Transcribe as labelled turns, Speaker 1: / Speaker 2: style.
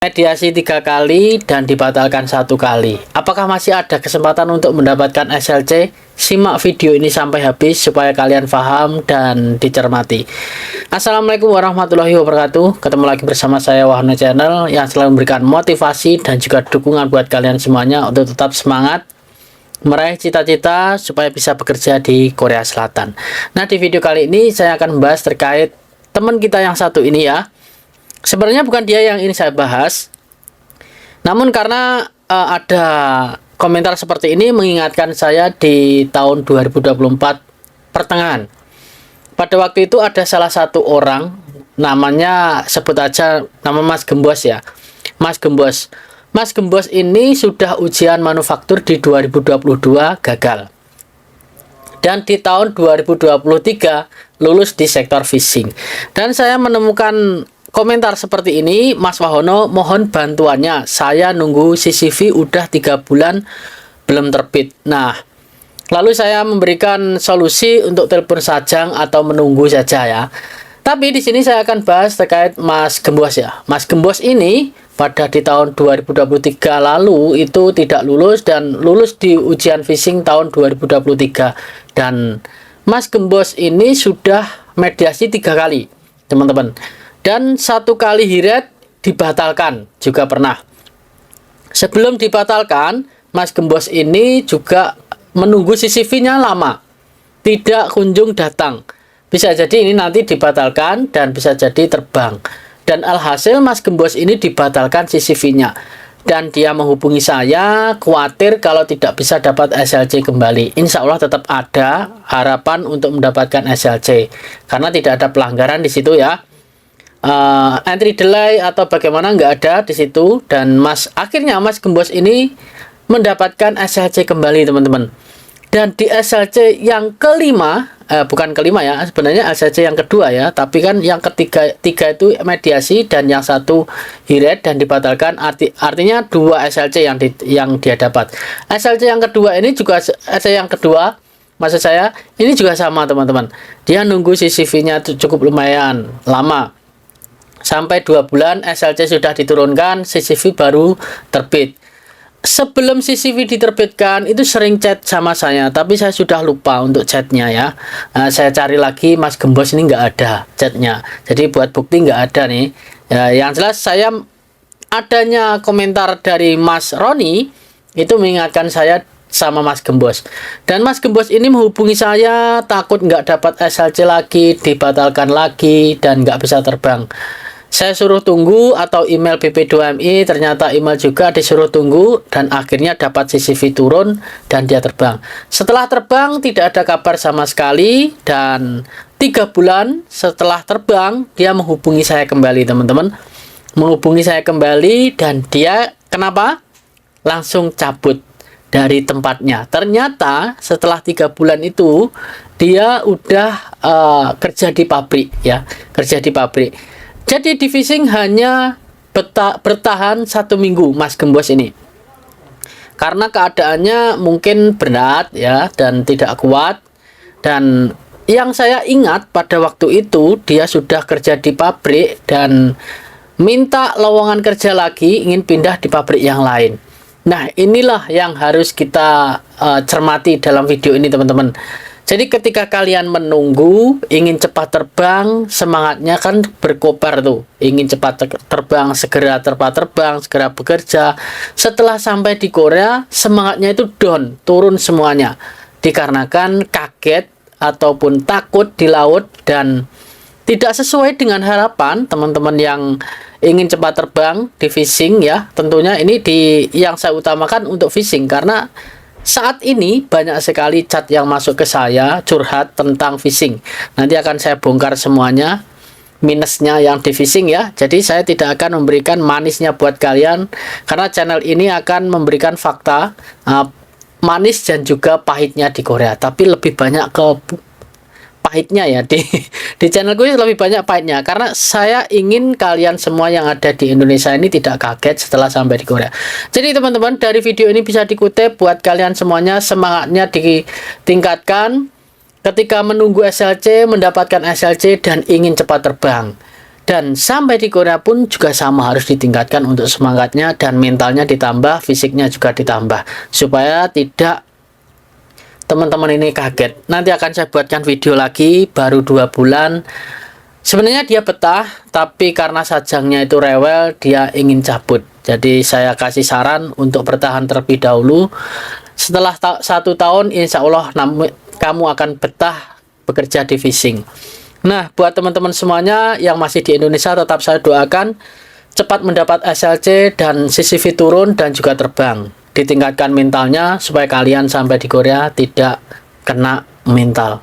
Speaker 1: Mediasi 3 kali dan dibatalkan 1 kali. Apakah masih ada kesempatan untuk mendapatkan SLC? Simak video ini sampai habis supaya kalian paham dan dicermati. Assalamualaikum warahmatullahi wabarakatuh. Ketemu lagi bersama saya Wahana Channel yang selalu memberikan motivasi dan juga dukungan buat kalian semuanya untuk tetap semangat meraih cita-cita supaya bisa bekerja di Korea Selatan. Nah, di video kali ini saya akan membahas terkait teman kita yang satu ini ya. Sebenarnya bukan dia yang ini saya bahas, namun karena ada komentar seperti ini mengingatkan saya di tahun 2024 pertengahan. Pada waktu itu ada salah satu orang, namanya sebut aja nama Mas Gembos ya. Mas Gembos. Mas Gembos ini sudah ujian manufaktur di 2022 gagal. Dan di tahun 2023 lulus di sektor fishing. Dan saya menemukan komentar seperti ini, Mas Wahono mohon bantuannya, saya nunggu CCV udah 3 bulan belum terbit. Nah, lalu saya memberikan solusi untuk telepon sajang atau menunggu saja ya. Tapi di sini saya akan bahas terkait Mas Gembos ya. Mas Gembos ini pada di tahun 2023 lalu itu tidak lulus dan lulus di ujian fishing tahun 2023. Dan Mas Gembos ini sudah mediasi 3 kali, teman-teman. Dan 1 kali hiret dibatalkan juga pernah. Sebelum dibatalkan, Mas Gembos ini juga menunggu CCV-nya lama, tidak kunjung datang. Bisa jadi ini nanti dibatalkan dan bisa jadi terbang. Dan alhasil Mas Gembos ini dibatalkan CCV-nya. Dan dia menghubungi saya, khawatir kalau tidak bisa dapat SLC kembali. Insya Allah tetap ada harapan untuk mendapatkan SLC, karena tidak ada pelanggaran di situ ya. Entry delay atau bagaimana nggak ada di situ, dan akhirnya Mas Gembos ini mendapatkan SLC kembali teman-teman. Dan di SLC yang kelima, bukan kelima ya, sebenarnya SLC yang kedua ya, tapi kan yang tiga itu mediasi dan yang 1 hiret dan dibatalkan, artinya 2 SLC yang dia dapat. SLC yang kedua ini juga SLC yang kedua, maksud saya ini juga sama teman-teman, dia nunggu CCV-nya cukup lumayan lama. Sampai 2 bulan SLC sudah diturunkan, CCV baru terbit. Sebelum CCV diterbitkan itu sering chat sama saya, tapi saya sudah lupa untuk chatnya ya. Saya cari lagi, Mas Gembos ini nggak ada chatnya. Jadi buat bukti nggak ada nih. Yang jelas saya adanya komentar dari Mas Roni itu mengingatkan saya sama Mas Gembos. Dan Mas Gembos ini menghubungi saya takut nggak dapat SLC lagi, dibatalkan lagi dan nggak bisa terbang. Saya suruh tunggu atau email BP2MI, ternyata email juga disuruh tunggu dan akhirnya dapat CCV turun dan dia terbang. Setelah terbang tidak ada kabar sama sekali dan 3 bulan setelah terbang dia menghubungi saya kembali teman-teman. Menghubungi saya kembali dan dia kenapa? Langsung cabut dari tempatnya. Ternyata setelah 3 bulan itu dia udah kerja di pabrik ya, kerja di pabrik. Jadi di fishing hanya bertahan 1 minggu Mas Gembos ini. Karena keadaannya mungkin berat ya dan tidak kuat. Dan yang saya ingat pada waktu itu dia sudah kerja di pabrik dan minta lowongan kerja lagi, ingin pindah di pabrik yang lain. Nah, inilah yang harus kita cermati dalam video ini teman-teman. Jadi ketika kalian menunggu, ingin cepat terbang, semangatnya kan berkobar tuh. Ingin cepat terbang, segera terbang, segera bekerja. Setelah sampai di Korea, semangatnya itu down, turun semuanya. Dikarenakan kaget ataupun takut di laut dan tidak sesuai dengan harapan teman-teman yang ingin cepat terbang di fishing ya. Tentunya ini yang saya utamakan untuk fishing karena saat ini banyak sekali chat yang masuk ke saya curhat tentang fishing. Nanti akan saya bongkar semuanya minusnya yang di fishing ya. Jadi saya tidak akan memberikan manisnya buat kalian karena channel ini akan memberikan fakta manis dan juga pahitnya di Korea. Tapi lebih banyak ke pahitnya ya di channelku lebih banyak pahitnya karena saya ingin kalian semua yang ada di Indonesia ini tidak kaget setelah sampai di Korea. Jadi teman-teman dari video ini bisa dikutip buat kalian semuanya semangatnya ditingkatkan ketika menunggu SLC, mendapatkan SLC dan ingin cepat terbang. Dan sampai di Korea pun juga sama, harus ditingkatkan untuk semangatnya dan mentalnya ditambah, fisiknya juga ditambah, supaya tidak teman-teman ini kaget. Nanti akan saya buatkan video lagi, baru 2 bulan. Sebenarnya dia betah, tapi karena sajangnya itu rewel, dia ingin cabut. Jadi saya kasih saran untuk bertahan terlebih dahulu. Setelah 1 tahun, insya Allah kamu akan betah bekerja di fishing. Nah, buat teman-teman semuanya yang masih di Indonesia, tetap saya doakan cepat mendapat SLC dan CCV turun dan juga terbang. Ditingkatkan mentalnya supaya kalian sampai di Korea tidak kena mental.